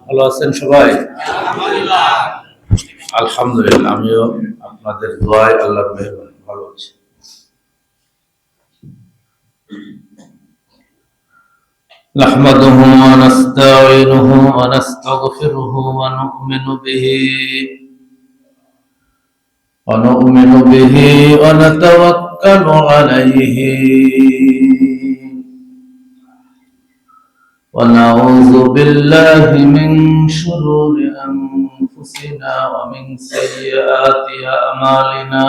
ভালো আছেন সবাই? আলহামদুলিল্লাহ, আমিও আপনাদের দোয়ায় আল্লাহর মেহেরবানি ভালো আছি। নাহমাদুহু ওয়া নাস্তাঈনুহু ওয়া নাস্তাগফিরুহু ওয়া নু'মিনু বিহি ওয়া নাতাওয়াক্কালু আলাইহি ونعوذ بالله من شرور أنفسنا ومن سيئات أعمالنا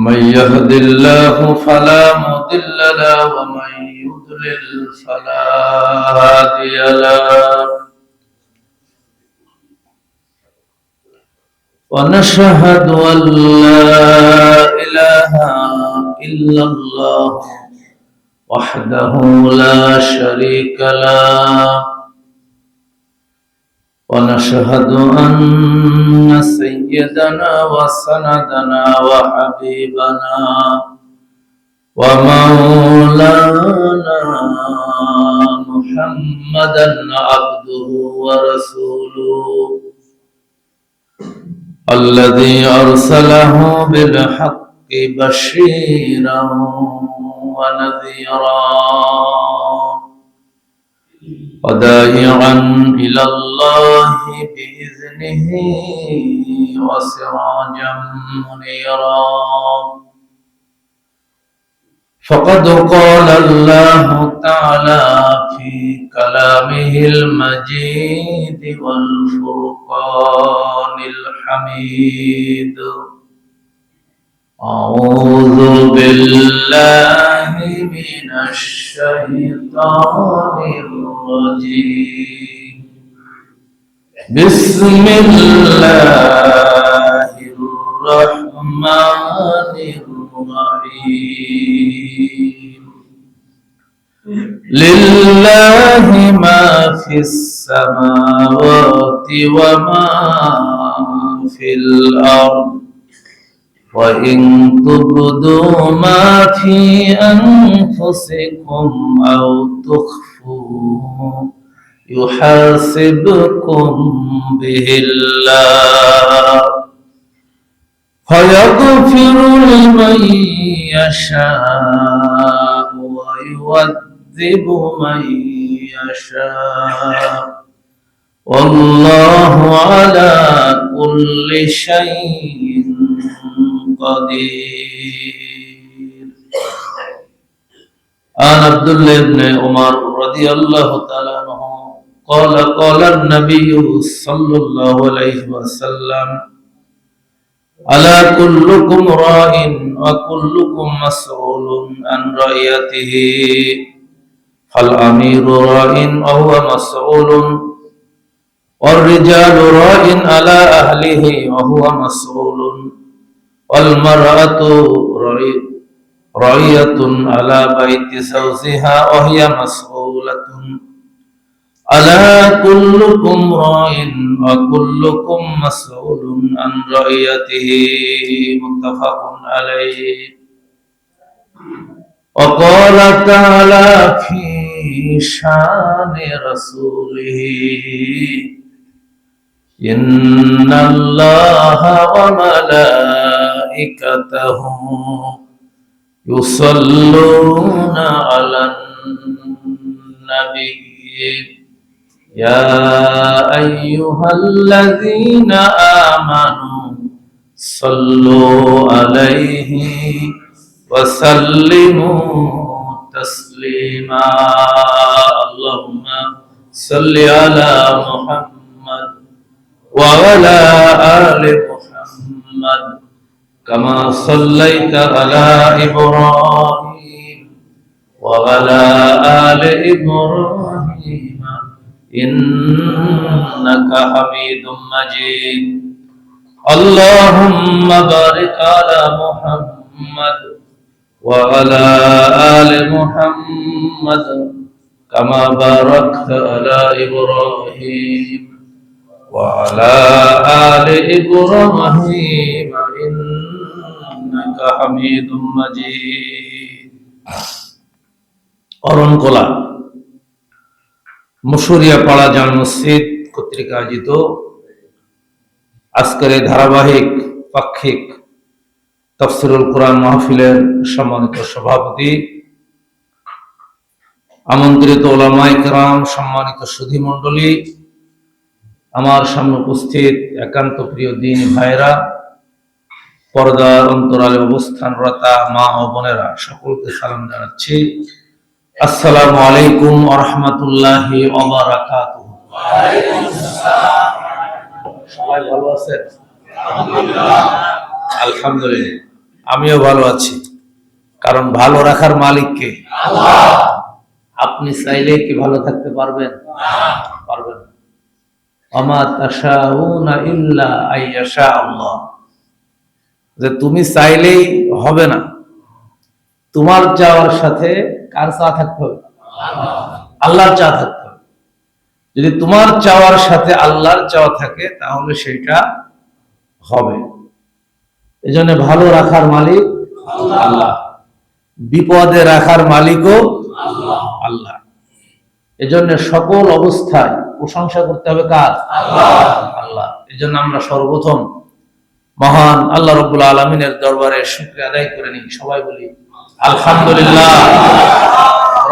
من يهد الله فلا مضل له ومن يضلل فلا هادي له ونشهد أن لا إله إلا الله وحده لا شريك له ونشهد أن سيدنا وسندنا وحبيبنا ومولانا محمدا عبده ورسوله الذي أرسله بالحق بشيرا ونذيرا وداعيا إلى الله بإذنه وسراجا منيرا فقد قال الله تعالى في كلامه المجيد والفرقان الحميد أعوذ بالله من الشيطان الرجيم بسم الله الرحمن الرحيم لله ما في السماوات وما في الأرض وإن تبدوا ما في أنفسكم أو تخفوه يحاسبكم به الله فيغفر لمن يشاء ويعذب من يشاء والله على كل شيء قدير. عن عبد الله بن عمر رضي الله تعالى عنه قال قال النبي صلى الله عليه وسلم ألا كلكم راع وكلكم مسؤول عن رعيته فالأمير راع وهو مسؤول والرجال راع على أهله وهو مسؤول والمرأة راعية على بيت زوجها وهي مسؤولة ألا كلكم راع وكلكم مسؤول عن رعيته متفق عليه. وقال تعالى في شان رسوله إن الله وملائكته يصلون على النبي يا أيها الذين آمنوا صلوا عليه وسلموا تسليما اللهم صل على محمد وعلى آل محمد كما صليت على إبراهيم وعلى آل إبراهيم إنك حميد مجيد اللهم بارك على محمد وعلى آل محمد كما باركت على إبراهيم وعلى آل إبراهيم إنك حميد مجيد অরণকোলা মুশুরিয়া পাড়া জামে মসজিদ কর্তৃক আয়োজিত আজকের এই ধারাবাহিক পাক্ষিক তাফসীরুল কোরআন মাহফিলের সম্মানিত সভাপতি, আমন্ত্রিত উলামায়ে কেরাম, সম্মানিত সুধী মণ্ডলী, আমার সামনে উপস্থিত একান্ত প্রিয় দ্বীনী ভাইরা, পর্দার অন্তরালে অবস্থানরতা মা ও বোনেরা, সকলকে সালাম জানাচ্ছি। আসসালামু আলাইকুম ওয়া রাহমাতুল্লাহি ওয়া বারাকাতুহু। সবাই ভালো আছেন? আলহামদুলিল্লাহ, আমিও ভালো আছি। কারণ ভালো রাখার মালিক কে? আল্লাহ। আপনি চাইলে কি ভালো থাকতে পারবেন? পারবেন না। ওয়া তাশাউনা ইল্লা আইয়াশা আল্লাহ, যে তুমি চাইলেই হবে না, তোমার চাওয়ার সাথে কার চা থাকতে হবে? আল্লাহর চা থাকতে হবে। যদি তোমার চাওয়ার সাথে আল্লাহর চাওয়া থাকে তাহলে সেটা হবে। এজন্য ভালো রাখার মালিক আল্লাহ, বিপদে রাখার মালিকও আল্লাহ। এজন্য সকল অবস্থায় প্রশংসা করতে হবে কার? আল্লাহ। এজন্য আমরা সর্বপ্রথম মহান আল্লাহ রাব্বুল আলামিনের দরবারে শুকরিয়া আদায় করে নিই। সবাই বলি আলহামদুলিল্লাহ।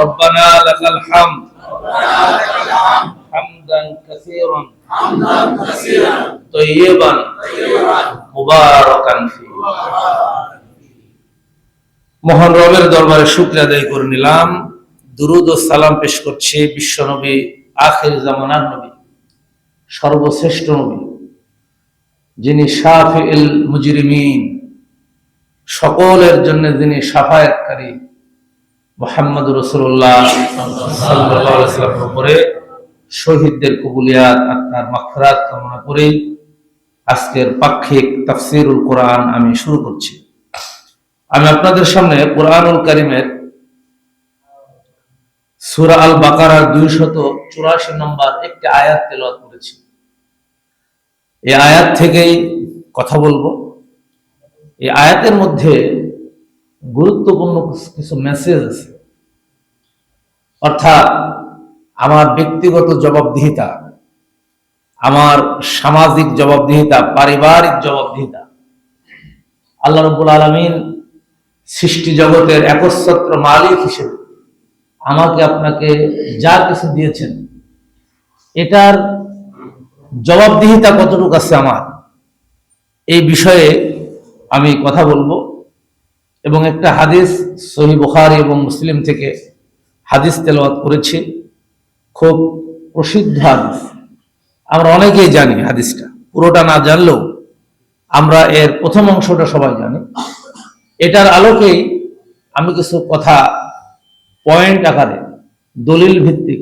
রব্বানা লাকাল হামদ হামদান কাসীরান তাইয়িবান মুবারাকান ফি। মহান রবের দরবারে শুকরিয়া আদায় করে নিলাম। দুরুদ ও সালাম পেশ করছি বিশ্বনবী, আখির জামানার নবী, সর্বশ্রেষ্ঠ নবী, যিনি শাফিউল মুজরিমিন, সকলের জন্য যিনি শাফায়াতকারী, মুহাম্মদুর রাসূলুল্লাহ সাল্লাল্লাহু আলাইহি ওয়াসাল্লামের উপরে শহীদদের কবুলিয়াত, আত্মার মাগফিরাত কামনা করে আজকের পাক্ষিক তাফসীরুল কোরআন আমি শুরু করছি। আমি আপনাদের সামনে কোরআনুল কারীমের সূরা আল বাকারার 284 নম্বর একটি আয়াত তেলাওয়াত করেছি। এই আয়াত থেকেই কথা বলবো। এই আয়াতের মধ্যে গুরুত্বপূর্ণ কিছু মেসেজ আছে। অর্থাৎ আমার ব্যক্তিগত জবাবদিহিতা, আমার সামাজিক জবাবদিহিতা, পারিবারিক জবাবদিহিতা, আল্লাহ রাব্বুল আলামিন সৃষ্টি জগতের একচ্ছত্র মালিক হিসেবে আমাকে আপনাকে যা কিছু দিয়েছেন, এটার জবাবদিহিতা কতটুকু আছে আমার, এই বিষয়ে আমি কথা বলবো। এবং একটা হাদিস সহিহ বুখারী এবং মুসলিম থেকে হাদিস তেলাওয়াত করেছি, খুব প্রসিদ্ধ হাদিস, আমরা অনেকেই জানি হাদিসটা, পুরোটা না জানলেও আমরা এর প্রথম অংশটা সবাই জানি। এটার আলোকেই আমি কিছু কথা পয়েন্ট আকারে দলিল ভিত্তিক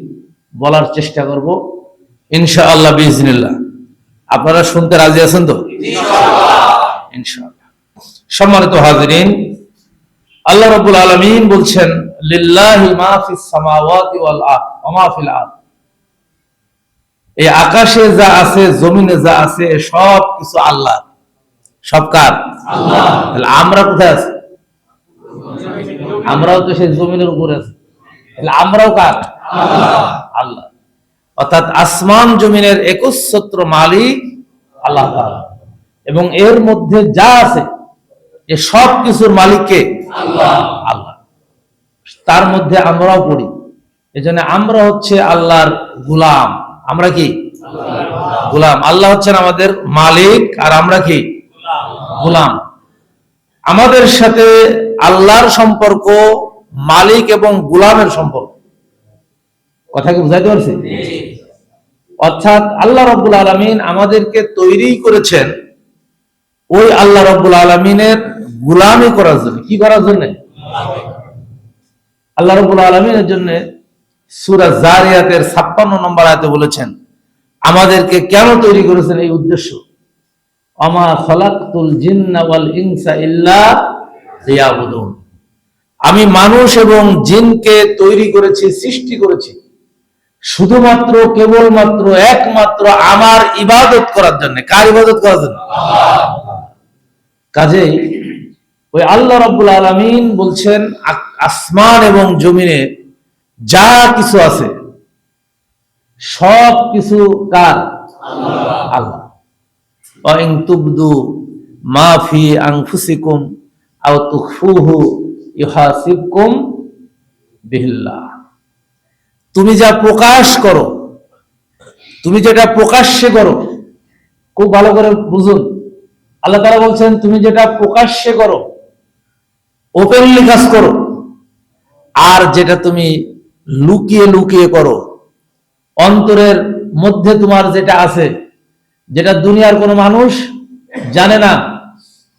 বলার চেষ্টা করব ইনশাআল্লাহ বিইজনিল্লাহ। আপনারা শুনতে রাজি আছেন তো? ইনশাআল্লাহ। সম্মানিত হাজিরিন, আল্লাহ রাব্বুল আলামিন বলছেন, লিল্লাহি মা ফিস সামাওয়াতি ওয়াল আরদ ওয়া মা ফিল আরদ। এই আকাশে যা আছে, জমিনে যা আছে, সব কিছু আল্লাহ। সব কার? আল্লাহ। তাহলে আমরা কোথায় আছি? আমরাও তো সেই জমিনের উপরে আছি। তাহলে আমরাও কার? আল্লাহ। আল্লাহ। অর্থাৎ আসমান জমিনের একচ্ছত্র মালিক আল্লাহ তাআলা, এবং এর মধ্যে যা আছে এ সব কিছুর মালিক কে? আল্লাহ। আল্লাহ। তার মধ্যে আমরাও পড়ি। এজন্য আমরা হচ্ছে আল্লাহর গোলাম। আমরা কি? গোলাম। আল্লাহ হচ্ছেন আমাদের মালিক, আর আমরা কি? গোলাম। আমাদের সাথে আল্লাহর সম্পর্ক মালিক এবং গোলামের সম্পর্ক। কথা কি বুঝাইতে পারছি? অর্থাৎ আল্লাহ রাব্বুল আলামিন আমাদেরকে তৈরি করেছেন ওই আল্লাহ রাব্বুল আলামিনের গোলামি করার জন্য। কি করার জন্য? আল্লাহ রাব্বুল আলামিনের জন্য সূরা জারিয়াতের 56 নম্বর আয়াতে বলেছেন, আমাদেরকে কেন তৈরি করেছেন, এই উদ্দেশ্য। আমা খালাকতুল জিন্না ওয়াল ইনসা ইল্লা লিয়াবুদুন। আমি মানুষ এবং জিনকে তৈরি করেছি, সৃষ্টি করেছি শুধুমাত্র, কেবলমাত্র, একমাত্র আমার ইবাদত করার জন্য। কার ইবাদত করার জন্য? কাজেই ওই আল্লাহ রাব্বুল আলামিন বলছেন, আসমান এবং জমিনে যা কিছু আছে সব কিছু কার? আল্লাহ। ওয়া ইন তুবদু মা ফি আনফুসিকুম আও তুখফুহু ইউহাসিবকুম বিল্লাহ। তুমি যা প্রকাশ করো, তুমি যেটা প্রকাশ্যে করো, খুব ভালো করে বুঝুন। আল্লাহ তাআলা বলছেন তুমি যেটা প্রকাশ্যে করো, ওপেনলি কাজ করো, আর যেটা তুমি লুকিয়ে লুকিয়ে করো, অন্তরের মধ্যে তোমার যেটা আছে, যেটা দুনিয়ার কোনো মানুষ জানে না,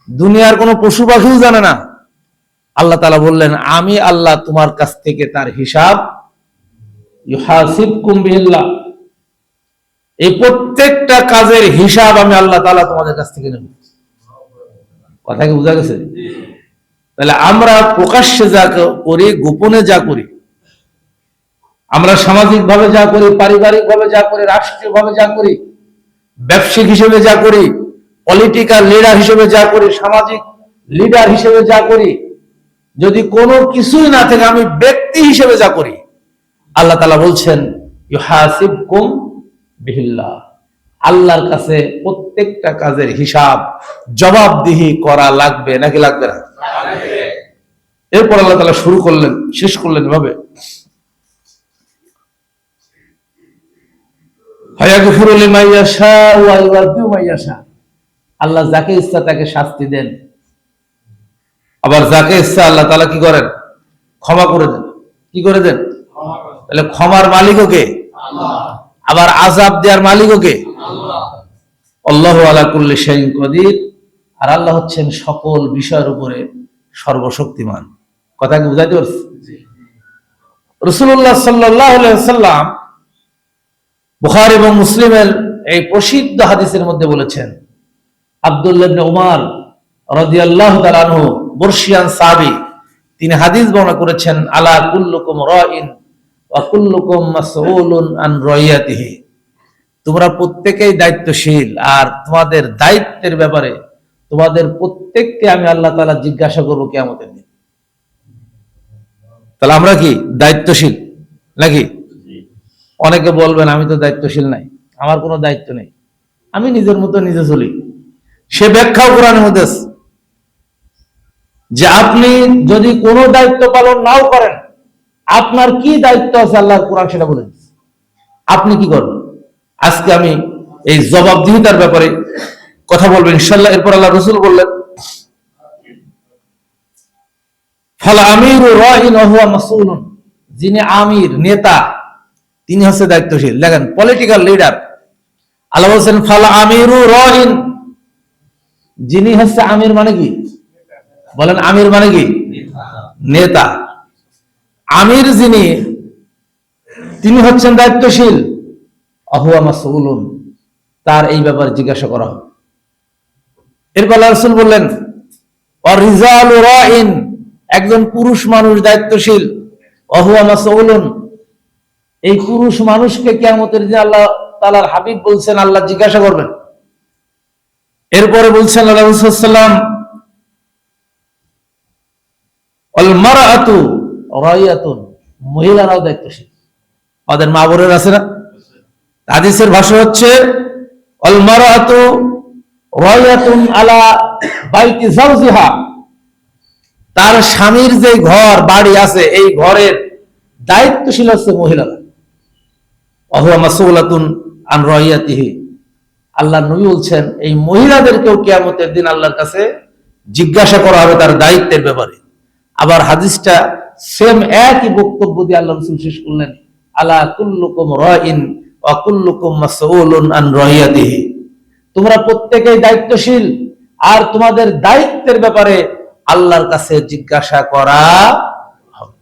দুনিয়ার কোনো পশু পাখিও জানে না, আল্লাহ তাআলা বললেন আমি আল্লাহ তোমার কাছ থেকে তার হিসাব, ইউহাসিবকুম বিল্লাহ, এই প্রত্যেকটা কাজের হিসাব আমি আল্লাহ তাআলা তোমাদের কাছ থেকে নেব। কথা কি বোঝা গেছে? তাহলে আমরা প্রকাশ্যে যা করি, গোপনে যা করি, আমরা সামাজিক ভাবে যা করি, পারিবারিক ভাবে যা করি, রাষ্ট্রীয় ভাবে যা করি, ব্যবসায়িক হিসেবে যা করি, পলিটিক্যাল লিডার হিসেবে যা করি, সামাজিক লিডার হিসেবে যা করি, যদি কোনো কিছুই না থাকে আমি ব্যক্তি হিসেবে যা করি, আল্লাহ তাআলা বলছেন ইউহাসিবকুম বিল্লাহ, আল্লাহর কাছে প্রত্যেকটা কাজের হিসাব জবাবদিহি করা লাগবে নাকি লাগবে না? এরপর আল্লাহ তাআলা শুরু করলেন, শেষ করলেন এভাবে, ফায়াগফিরু লিমান ইয়াশা ওয়া ইউআযযিবু মান ইয়াশা। আল্লাহ যাকে ইচ্ছা তাকে শাস্তি দেন, আবার যাকে ইচ্ছা আল্লাহ তাআলা কি করেন? ক্ষমা করে দেন। কি করে দেন? তাহলে ক্ষমার মালিকও কে? আল্লাহ। আবার আযাব দেওয়ার মালিকও কে? আল্লাহ। আল্লাহু আলা কুল্লি শাইইন কাদির। আর আল্লাহ হচ্ছেন সকল বিষয়ের উপরে সর্বশক্তিমান। কথা কি বুঝাইতে পারছি? রাসূলুল্লাহ সাল্লাল্লাহু আলাইহি ওয়াসাল্লাম বুখারী এবং মুসলিমের এই প্রসিদ্ধ হাদিসের মধ্যে বলেছেন, আব্দুল্লাহ ইবনে উমর রাদিয়াল্লাহু তাআলা আনহু, বর্ষিয়ান সাহাবী, তিনি হাদিস বর্ণনা করেছেন, আলা কুল্লুকুম রাইন ওয়া কুল্লুকুম মাসউলুন আন রাইয়াতিহি। তোমরা প্রত্যেকেই দায়িত্বশীল, আর তোমাদের দায়িত্বের ব্যাপারে তোমাদের প্রত্যেককে আমি আল্লাহ তাআলা জিজ্ঞাসা করব কিয়ামতের দিন। তাহলে আমরা কি দায়িত্বশীল নাকি? অনেকে বলবেন আমি তো দায়িত্বশীল নাই, আমার কোনো দায়িত্ব নেই, আমি নিজের মতো নিজে চলি। সে ব্যাখ্যাও কোরআনের মধ্যে আছে যে আপনি যদি কোনো দায়িত্ব পালন নাও করেন, আপনার কি দায়িত্ব আছে আল্লাহর কোরআন সেটা বলে দিচ্ছে, আপনি কি করবেন। আজকে আমি এই জবাবদিহিতার ব্যাপারে কথা বলবো ইনশাআল্লাহ। এরপর আল্লাহ রাসূল বললেন, ফালা আমিরু রাইন ওয়া হুয়া মাসউলুন, যিনি আমির, নেতা, তিনি হচ্ছে দায়িত্বশীল। দেখেন পলিটিক্যাল লিডার, আল্লাহ বলছেন ফালা আমিরু রাইন, যিনি হচ্ছে আমির মানে কি? বলেন আমির মানে কি? নেতা। আমির যিনি, তিনি হচ্ছেন দায়িত্বশীল, আহুয়া মাসউলুন, তার এই ব্যাপারে জিজ্ঞাসা করা হবে। এরপর আল্লাহ রাসূল বললেন ওয়ারিজালু রাইন, একজন পুরুষ মানুষ দায়িত্বশীল, আহুয়া মাসউলুন, এই পুরুষ মানুষকে কিয়ামতের দিন আল্লাহ তাআলার হাবিব বলছেন আল্লাহ জিজ্ঞাসা করবেন। এরপরে বলছেন আল্লাহ রাসূল সাল্লাল্লাহু আলাইহি ওয়াসাল্লাম, আল মারআতু রাইয়াতুন, মহিলারাও দায়িত্বশীল। আমাদের মা বোনের আছে না? হাদিসের ভাষা হচ্ছে আল মারআতু রাইয়াতুন আলা বাইতি যাওজিহা, তার স্বামীর যে ঘর বাড়ি আছে এই ঘরের দায়িত্বশীল হচ্ছে মহিলারা। ওয়া মাসউলাতুন আন রাইয়াতিহি, আল্লাহর নবী বলছেন এই মহিলাদেরকেও কিয়ামতের দিন আল্লাহর কাছে জিজ্ঞাসা করা হবে তার দায়িত্বের ব্যাপারে। আবার হাদিসটা সেম একই বক্তব্য দিয়ে আল্লাহ রাসূল শেষ করলেন, আলা কুল্লুকুম রাইন ওয়া কুল্লুকুম মাসউলুন আন রাইয়াতিহি, তোমরা প্রত্যেকেই দায়িত্বশীল, আর তোমাদের দায়িত্বের ব্যাপারে আল্লাহর কাছে জিজ্ঞাসা করা হবে।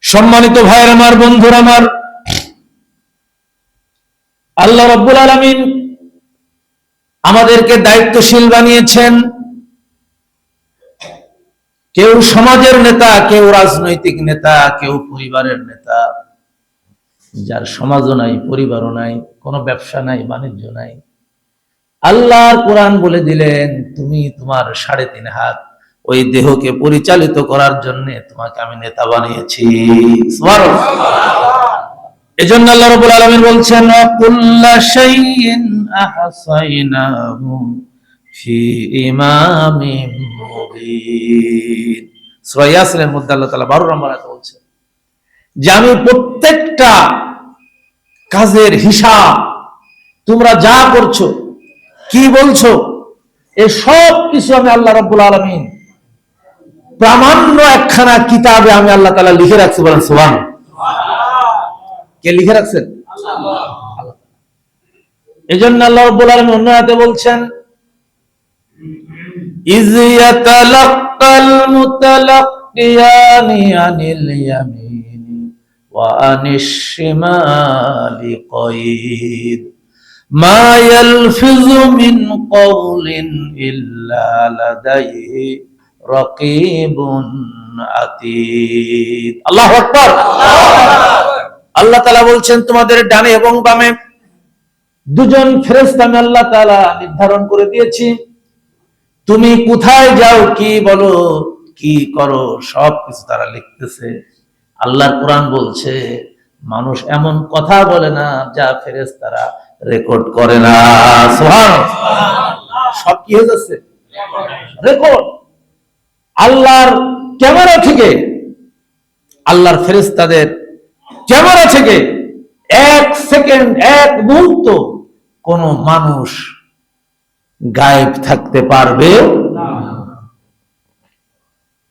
সম্মানিত ভাইয়ের আমার, বন্ধুরা আমার, আল্লাহ রাব্বুল আলামিন আমাদেরকে দায়িত্বশীল বানিয়েছেন। কেউ সমাজের নেতা, কেউ রাজনৈতিক নেতা, কেউ পরিবারের নেতা, যার সমাজও নাই, পরিবারও নাই, কোনো ব্যবসা নাই, বাণিজ্য নাই। আল্লাহর কোরআন বলে দিলেন তুমি তোমার 3.5 হাত ওই দেহকে পরিচালিত করার জন্য তোমাকে আমি নেতা বানিয়েছি। এজন্য আল্লাহ রাব্বুল আলামিন বলছেন কুল্লা শাইইন আহসাইনাহু ফি ইমামিন মুবিন। সূরা ইয়াসিনের মধ্যে আল্লাহ তাআলা 12 নম্বর আয়াতে বলছেন যে আমি প্রত্যেকটা কাজের হিসাব, তোমরা যা করছো, কি বলছো, এই সব কিছু আমি আল্লাহ রাব্বুল আলামিন প্রামাণ্য একখানা কিতাবে আমি আল্লাহ তাআলা লিখে রাখছি। বলেন সুবহানাল্লাহ। কে লিখে রাখছেন? আল্লাহ। এজন্য আল্লাহ রাব্বুল আলামিন অন্য আয়াতে বলছেন ইয ইয়াতালাক্কাল মুতালাক্কিয়ানি আনিল ইয়ামিনি ওয়া আনিশ শিমালি কয়িদ মা ইয়ালফিযু মিন কওলিন ইল্লা লাদাইহি রাকীবুন আতীদ। আল্লাহু আকবার। আল্লাহ তাআলা বলছেন তোমাদের ডানে এবং বামে দুজন ফেরেশতা আমি আল্লাহ তাআলা নির্ধারণ করে দিয়েছি। তুমি কোথায় যাও, কি বলো, কি করো, সব কিছু তারা লিখতেছে। আল্লাহর কোরআন বলছে মানুষ এমন কথা বলে না যা ফেরেশতারা রেকর্ড করে না। সুবহানাল্লাহ। সব কি হয়ে যাচ্ছে? রেকর্ড। আল্লাহর ক্যামেরা থেকে, আল্লাহর ফেরেশতাদের ক্যামেরা থেকে এক সেকেন্ড, এক মুহূর্ত কোন মানুষ গায়েব থাকতে পারবে না।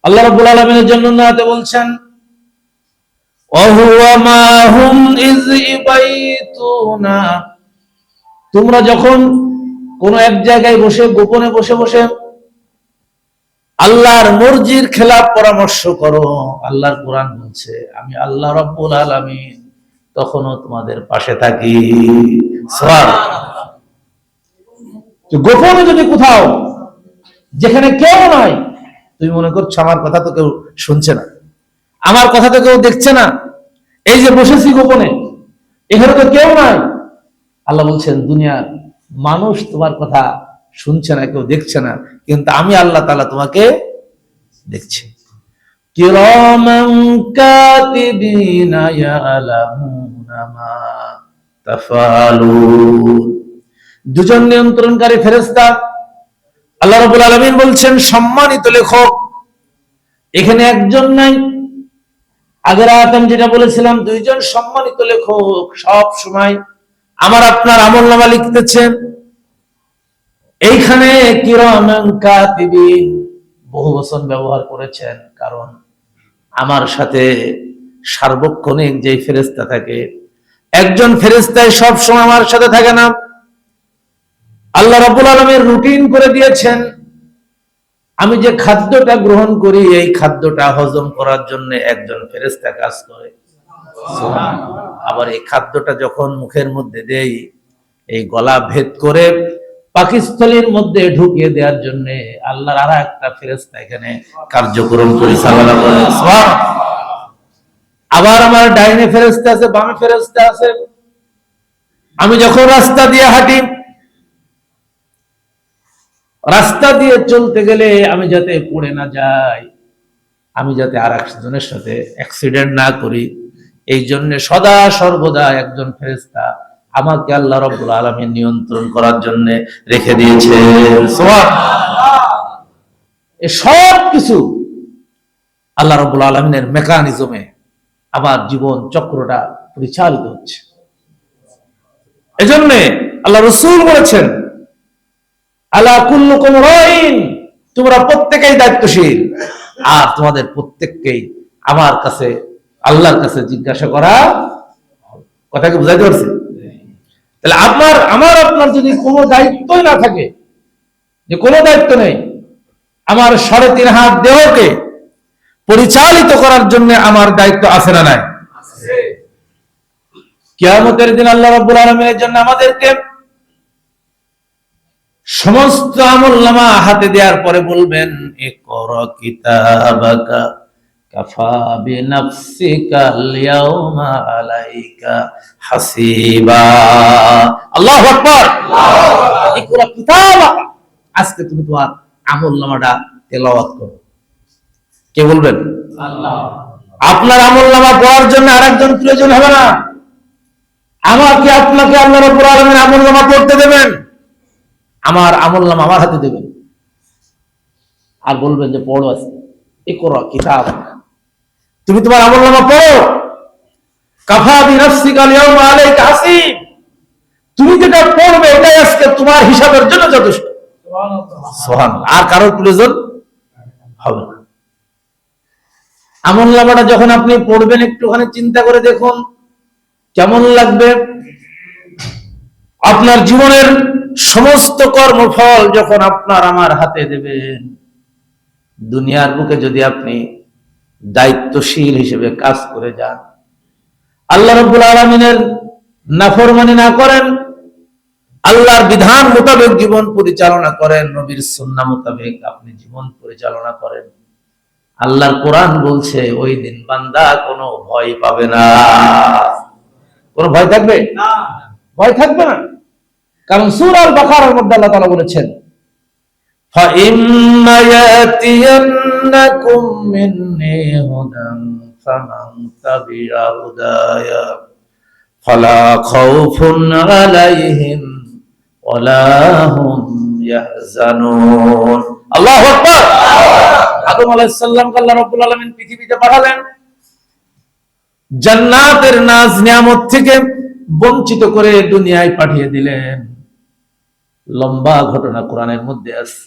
আল্লাহ রাব্বুল আলামিনের জন্য আয়াতে বলছেন ওয়াহুয়া মাহুম ইয ইবাইতুনা, তোমরা যখন কোন এক জায়গায় বসে গোপনে বসে বসে আল্লাহর মর্জির খেলাফ পরামর্শ করো, আল্লাহর কোরআন বলছে আমি আল্লাহ রাব্বুল আলামিন তখনও তোমাদের পাশে থাকি। সুবহানাল্লাহ। গোপনে যদি কোথাও যেখানে কেউ নাই, তুমি মনে করছো আমার কথা তো কেউ শুনছে না, আমার কথা তো কেউ দেখছে না, এই যে বসেছি গোপনে, এখানে তো কেউ নাই, আল্লাহ বলছেন দুনিয়ার মানুষ তোমার কথা শুনছে না, কেউ দেখছে না, কিন্তু আমি আল্লাহ তাআলা তোমাকে দেখছি। কিরামান কাতিবিনা ইয়ালামুনা মা তাফআলুন, দুজন নিয়ন্ত্রণকারী ফেরেশতা। আল্লাহ রাব্বুল আলামিন বলছেন সম্মানিত লেখক, এখানে একজন নাই। আগের আয়াতে আমি যেটা বলেছিলাম দুইজন সম্মানিত লেখক সব সময় আমার আপনার আমলনামা লিখতেছেন। এইখানে কিরামান কাতিবিন বহু বচন ব্যবহার করেছেন, কারণ আমার সাথে সার্বক্ষণিক যে ফেরেশতা থাকে, একজন ফেরেশতাই সব সময় আমার সাথে থাকে না। আল্লাহ রাব্বুল আলামিন রুটিন করে দিয়েছেন, আমি যে খাদ্যটা গ্রহণ করি এই খাদ্যটা হজম করার জন্য একজন ফেরেশতা কাজ করে। আবার এই খাদ্যটা যখন মুখের মধ্যে দেই, এই গলা ভেদ করে পাকস্থলীর মধ্যে ঢুকিয়ে দেওয়ার জন্য আল্লাহর আর একটা ফেরেশতা এখানে কার্যক্রম পরিচালনা করে। আবার আমার ডাইনে ফেরেশতা আছে, বামে ফেরেশতা আছে। আমি যখন রাস্তা দিয়ে হাঁটি, রাস্তা দিয়ে চলতে গেলে আমি যাতে পড়ে না যাই, আমি যাতে আর একজনের সাথে অ্যাক্সিডেন্ট না করি, এই জন্য সদা সর্বদা একজন ফেরেশতা আমাকে আল্লাহ রাব্বুল আলামিন নিয়ন্ত্রণ করার জন্য রেখে দিয়েছে। এই সব কিছু আল্লাহ রাব্বুল আলামিনের মেকানিজমে আমার জীবন চক্রটা পরিচালিত হচ্ছে। এজন্য আল্লাহ রাসূল বলেছেন আলা কুল্লুকুম রাইন, তোমরা প্রত্যেকেই দায়িত্বশীল, আর তোমাদের প্রত্যেককেই আমার কাছে আল্লাহর কাছে জিজ্ঞাসা করা। কথা কি বুঝাইতে পারছি? তাহলে আমার আপনার যদি কোনো দায়িত্বই না থাকে, যে কোনো দায়িত্ব নেই, আমার 3.5 হাত দেহকে পরিচালিত করার জন্য আমার দায়িত্ব আছে না নাই? কিয়ামতের দিন আল্লাহ রাব্বুল আলামিনের জন্য আমাদেরকে সমস্ত আমলনামা হাতে দেওয়ার পরে বলবেন ইকরা কিতাবাকা কাফা বিনাফসিকা আল-ইয়াওমা আলাইকা হাসিবা। আল্লাহু আকবার। ইকরা কিতাবাকা, আজকে তুমি তোমার আমলনামাটা তেলাওয়াত করো। কে বলবেন? আল্লাহ। আপনার আমলনামা পড়ার জন্য আরেকজন প্রয়োজন হবে না। আমাকে আপনাকে আল্লাহ রাব্বুল আলামিন আমলনামা পড়তে দেবেন, আমার আমলনামা আমার হাতে দেবেন, আর বলবেন যে পড়ো আজকে ইকরা কিতাব, তুমি তোমার আমলনামা পড়ো। কাফা বিনাফসিকা আল-ইয়াওমা আলাইকা হাসিব, তুমি যেটা পড়বে এটাই আজকে তোমার হিসাবের জন্য যথেষ্ট। সুবহানাল্লাহ। আর কারোর প্রয়োজন হবে না। আমলনামাটা যখন আপনি পড়বেন একটুখানি চিন্তা করে দেখুন কেমন লাগবে। আপনার জীবনের সমস্ত কর্মফল যখন আপনার আমার হাতে দেবেন, দুনিয়ার বুকে যদি আপনি দায়িত্বশীল হিসেবে কাজ করে যান, আল্লাহ রাব্বুল আলামিনের নাফরমানি না করেন, আল্লাহর বিধান মোতাবেক জীবন পরিচালনা করেন, নবীর সুন্নাহ মোতাবেক আপনি জীবন পরিচালনা করেন, আল্লাহর কোরআন বলছে ওই দিন বান্দা কোনো ভয় পাবে না। কোনো ভয় থাকবে না? ভয় থাকবে না। কারণ সূরা আল বাকারার মধ্যে আল্লাহ তাআলা বলেছেন, فَإِمَّا يَأْتِيَنَّكُم مِّنِّي هُدًى فَمَن تَبِعَ هُدَايَ فَلَا خَوْفٌ عَلَيْهِمْ وَلَا هُمْ يَحْزَنُونَ। আল্লাহু আকবার। আদম আলাইহিস সালামকে আল্লাহ রাব্বুল আলামিন পৃথিবীতে পাঠালেন, জান্নাতের নাজ নিয়ামত থেকে বঞ্চিত করে দুনিয়ায় পাঠিয়ে দিলেন। লম্বা ঘটনা কোরআনের মধ্যে আছে।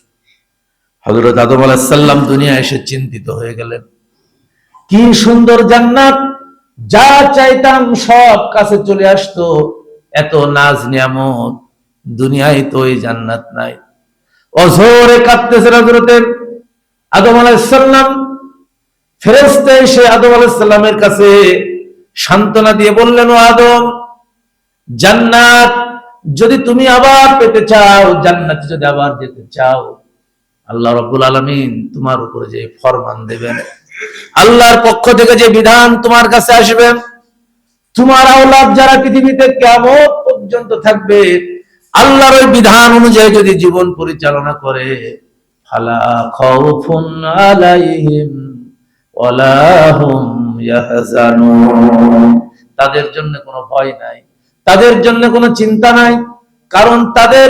হযরত আদম আলাইহিস সালাম দুনিয়ায় এসে চিন্তিত হয়ে গেলেন, কি সুন্দর জান্নাত, যা চাইতাম সব কাছে চলে আসতো, এত নাজ নিয়ামত, দুনিয়ায় তো এই জান্নাত নাই। অঝরে কাঁদতেছে হযরত আদম আলাইহিস সালাম। ফেরেশতা এসে আদম আলাইহিস সালামের কাছে সান্ত্বনা দিয়ে বললেন, ও আদম, জান্নাত যদি তুমি আবার পেতে চাও, জান্নাতে যদি আবার যেতে চাও, আল্লাহ রাব্বুল আলামিন তোমার উপরে যে ফরমান দেবেন, আল্লাহর পক্ষ থেকে যে বিধান তোমার কাছে আসবে, তোমার আওলাদ যারা পৃথিবীতে কিয়ামত পর্যন্ত থাকবে, আল্লাহর ওই বিধান অনুযায়ী যদি জীবন পরিচালনা করে, ফালা খাউফুন আলাইহিম ওয়ালা হুম ইয়াহজানুন, তাদের জন্য কোনো ভয় নাই, তাদের জন্য কোনো চিন্তা নাই। কারণ তাদের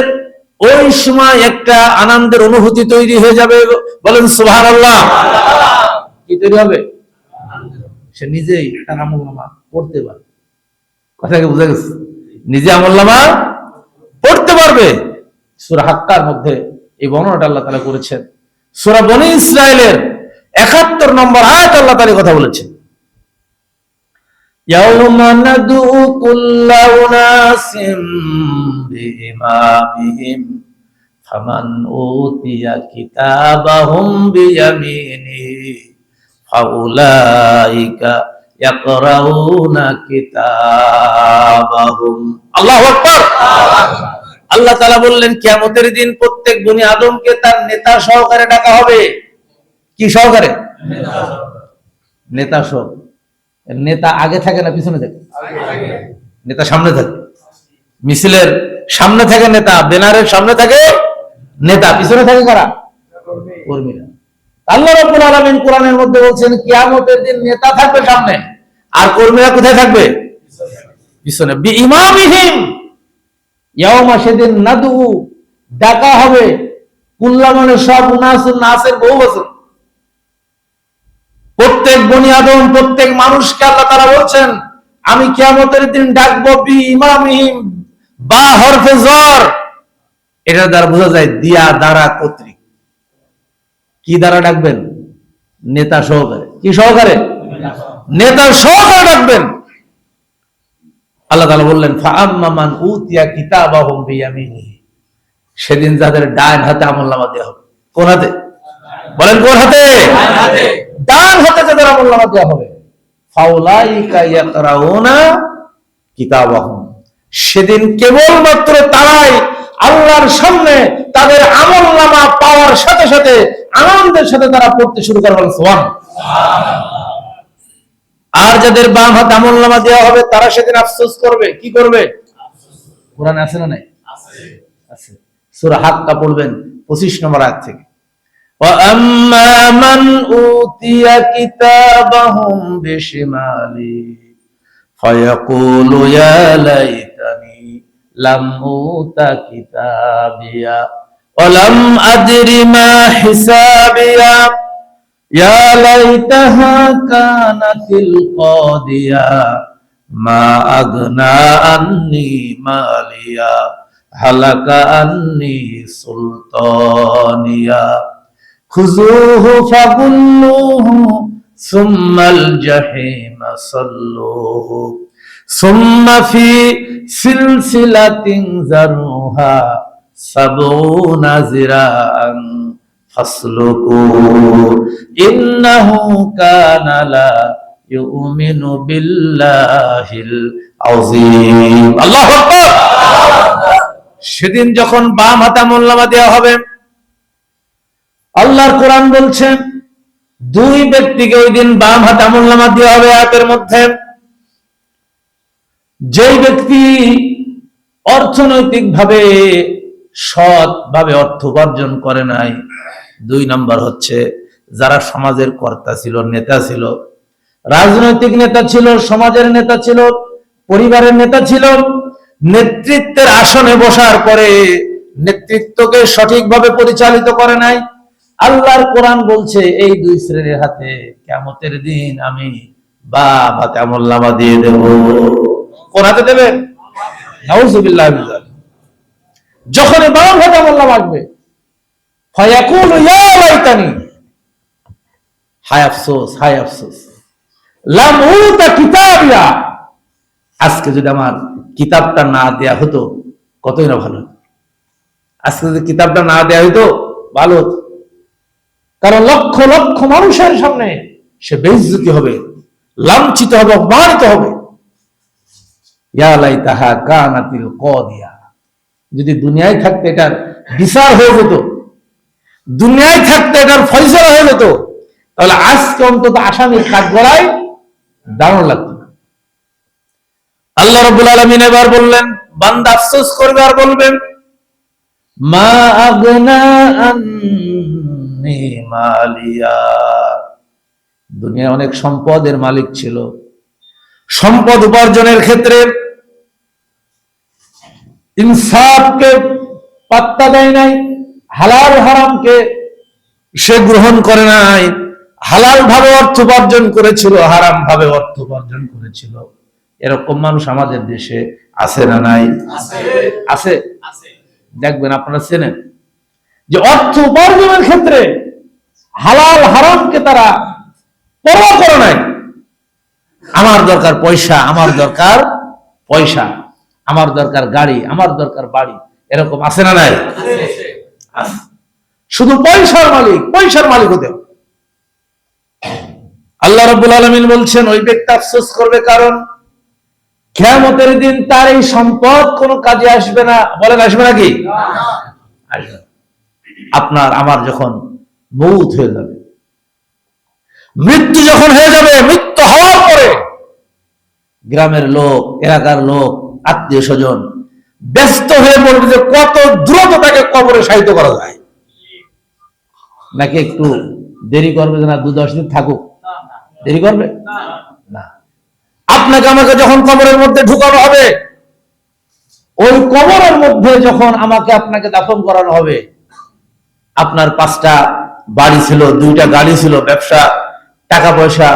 ওই সময় একটা আনন্দের অনুভূতি তৈরি হয়ে যাবে। বলেন সুবহানাল্লাহ। কি তৈরি হবে? সে নিজেই তার আমলনামা পড়তে পারবে। কথা কি বুঝা গেছে? নিজে আমলনামা পড়তে পারবে। সূরা হাক্কার মধ্যে এই বর্ণনাটা আল্লাহ তাআলা করেছেন। সূরা বনী ইসরাঈলের ৭১ নম্বর আয়াত আল্লাহ তাআলা কথা বলেছেন, ইয়াউমা নাদউ কুল্লা উনাসিম বিইমামিহিম ফামান উতিয়া কিতাবাহুম বিয়ামিনিহি ফাউলাইকা ইয়াকরাউনা কিতাবাহুম। আল্লাহু আকবার। আল্লাহ তাআলা বললেন, কিয়ামতের দিন প্রত্যেক বনি আদমকে তার নেতা সহকারে ডাকা হবে। কি সহকারে? নেতা সহ। নেতা আগে থাকে না পিছনে থাকে? নেতা সামনে থাকে। মিছিলের সামনে থাকে নেতা, ব্যানারের সামনে থাকে নেতা, পিছনে থাকে কারা? কর্মীরা। আল্লাহ রাব্বুল আলামিন কোরআনের মধ্যে বলছেন, কিয়ামতের দিন নেতা থাকবে সামনে, আর কর্মীরা কোথায় থাকবে? পিছনে। বিইমামিহিম, ইয়াউমা, সেদিন নাদু, ডাকা হবে, কুল্লা মানে সব, উনাসুন নাসের বহু বচন, প্রত্যেক বনি আদম, প্রত্যেক মানুষকে আল্লাহ তাআলা বলছেন, আমি কিয়ামতের দিন ডাকবো বিইমামিহিম, বা হরফে জর, এটা দ্বারা বোঝা যায় দিয়া দ্বারা কর্তৃক। কি দ্বারা ডাকবেন? নেতা সহকারে। কি সহকারে? নেতা সহকারে ডাকবেন। আল্লাহ তাআলা বললেন, ফাআম্মা মান উতিয়া কিতাবাহুম বিয়ামিনিহি, সেদিন যাদের ডান হাতে আমলনামা দেওয়া হবে। কোন হাতে? বলেন কোন হাতে? ডান হাতে যাদের আমলনামা দেওয়া হবে, ফাউলাইকা ইয়াকরাউনা কিতাবাহুম, সেদিন কেবলমাত্র তারাই আল্লাহর সামনে তাদের আমলনামা পাওয়ার সাথে সাথে আনন্দের সাথে তারা পড়তে শুরু করবে। সুবহানাল্লাহ। আর যাদের বাম হাতে আমলনামা দেওয়া হবে, তারা সেদিন আফসোস করবে। কি করবে? কোরআনে আছে না নাই? আছে। সূরা হাক্কা পড়বেন 25 নম্বর আয়াত থেকে, وأما من أوتي كتابه بشماله فيقول يا ليتني لم أوت كتابيا ولم أدر ما حسابيا يا ليتها كانت القاضية ما أغنى عني ماليا هلك عني سلطانيا خذوه فغلوه ثم الجحيم صلوه ثم في سلسلة ذرعها 70 ذراعا فاسلكوه إنه كان لا يؤمن بالله العظيم আল্লাহু আকবার। সেদিন যখন বাম হাতে আমলনামা দেওয়া হবে, আল্লাহর কোরআন বলছে দুই ব্যক্তিকে ওই দিন বাম হাতে আমলনামা দেওয়া হবে। আয়াতের মধ্যে যেই ব্যক্তি অর্থনৈতিক ভাবে সৎ ভাবে অর্থ উপার্জন করে নাই, 2 নাম্বার হচ্ছে যারা সমাজের কর্তা ছিল, নেতা ছিল, রাজনৈতিক নেতা ছিল, সমাজের নেতা ছিল, পরিবারের নেতা ছিল, নেতৃত্বের আসনে বসার পরে নেতৃত্বকে সঠিকভাবে পরিচালিত করে নাই। আল্লাহর কোরআন বলছে এই 2 শ্রেণীর হাতে কিয়ামতের দিন আমি বাম হাতে আমলনামা দিয়ে দেব। কোন হাতে দেবে? নাউযুবিল্লাহ। যখন বাম হাতে আমলনামা আসবে ফায়াকুলু ইয়া লাইতানি, হায় আফসোস, হায় আফসোস, লাম উতা কিতাবিয়া, আজকে যদি আমার কিতাবটা না দেয়া হতো কতই না ভালো। আজকে যদি কিতাবটা না দেয়া হতো ভালো, কারণ লক্ষ লক্ষ মানুষের সামনে সে বেইজ্জতি হবে, লাঞ্ছিত হবে, অপমানিত হবে। ইয়া লাইতাহা কানাতিল কাদিয়া, যদি দুনিয়ায় থাকতে এটার বিচার হয়ে যেত, দুনিয়ায় থাকতে এটার ফয়সালা হয়ে যেত, তাহলে আজকে অন্তত আসামির কাঠগড়ায় দাঁড়ানো লাগতো না। আল্লাহ রাব্বুল আলামিন এবার বললেন, বান্দা আফসোস করবে আর বলবেন মা আগনা আন্নি মালিয়া। দুনিয়ায় অনেক সম্পদের মালিক ছিল, সম্পদ উপার্জনের ক্ষেত্রে ইনসাফকে পাত্তা দেয় নাই, হালাল হারামকে সে গ্রহণ করে নাই, হালাল ভাবে অর্থ উপার্জন করেছিল, হারাম ভাবে অর্থ উপার্জন করেছিল। এরকম মানুষ আমাদের দেশে আছে না নাই? আছে। দেখবেন আপনারা চেনেন যে অর্থ উপার্জনের ক্ষেত্রে হালাল হারামকে তারা পরোয়া করে নাই। আমার দরকার পয়সা, আমার দরকার পয়সা, আমার দরকার গাড়ি, আমার দরকার বাড়ি, এরকম আছে না নাই? শুধু পয়সার মালিক, পয়সার মালিক হতে। আল্লাহ রাব্বুল আলামিন বলছেন ওই ব্যক্তি আফসোস করবে, কারণ কিয়ামতের দিন তার এই সম্পদ কোনো কাজে আসবে না। বলেন আসবে নাকি? আসবে। আপনার আমার যখন মউত হয়ে যাবে, মৃত্যু যখন হয়ে যাবে, মৃত্যু হওয়ার পরে গ্রামের লোক, এলাকার লোক, আত্মীয় স্বজন ব্যস্ত হয়ে পড়বে যে কত দ্রুত তাকে কবরে শায়িত করা যায়। নাকি একটু দেরি করবে যে না 2-10 দিন থাকুক? দেরি করবে না। আপনাকে আমাকে যখন কবরের মধ্যে ঢুকানো হবে, ওই কবরের মধ্যে যখন আমাকে আপনাকে দাফন করানো হবে, আপনার 5টা বাড়ি ছিল, 2টা গাড়ি ছিল, ব্যবসা, টাকা পয়সা,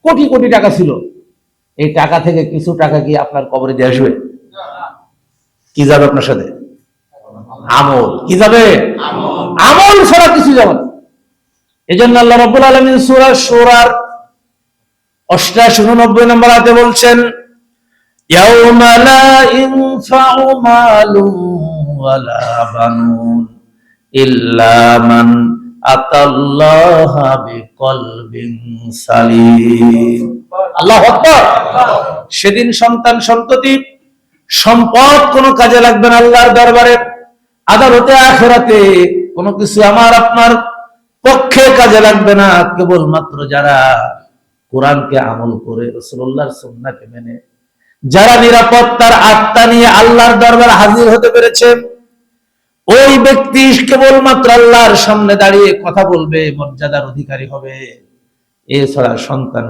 কোটি কোটি টাকা ছিল, এই টাকা থেকে কিছু টাকা কি আপনার কবরে দিয়ে আসবে? কি যাবে আপনার সাথে? আমল। কি যাবে? আমল ছাড়া কিছু যাবে না। এজন্য আল্লাহ রাব্বুল আলামিন সূরা শুরার 88-89 নম্বর আয়াতে বলছেন, ইয়াউমা লা ইনফাউ মালুন ওয়ালা বানুন ইল্লা মান আতাল্লাহা বিকলবিন সালিম। আল্লাহু আকবার। সেদিন সন্তান সন্ততি সম্পদ কোনো কাজে লাগবে না। আল্লাহর দরবারে, আদালতে, আখিরাতে কোনো কিছু আমার আপনার পক্ষে কাজে লাগবে না। কেবলমাত্র যারা কোরআনকে আমল করে, রাসূলুল্লাহর সুন্নাহকে মেনে, যারা নিরাপত্তার আত্মা নিয়ে আল্লাহর দরবারে হাজির হতে পেরেছে, ওই ব্যক্তি কেবলমাত্র আল্লাহর সামনে দাঁড়িয়ে কথা বলবে, মর্যাদার অধিকারী হবে। এছাড়া সন্তান